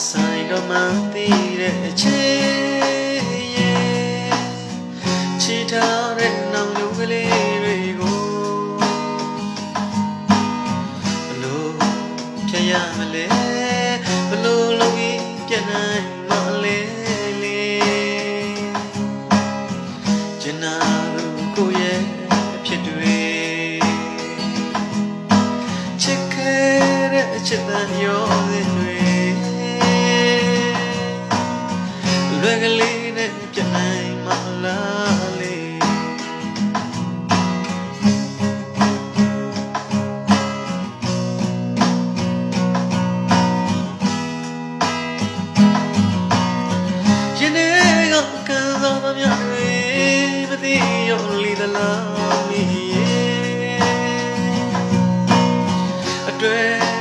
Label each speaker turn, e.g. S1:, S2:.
S1: ဆိုင်တော့မှသိတဲ့ချေချီထားတဲ့နောင်လူကလေးတွေကိုဘလို့ဖြတ်ရမလဲဘလို့လုံးကြီးပြတ်နိုင်မလဲကျန်နာလို့ကိုရဲ့အဖြစ်တွေချစ်ခဲ့တဲ့အချစ်တန်ရောစင်တွေလွယ်ကလေးနဲ့ပြတ်နိုင်မလားလေရင်ထဲကကံစားသမျှတွေမသိရောလီသလားမီအတွဲ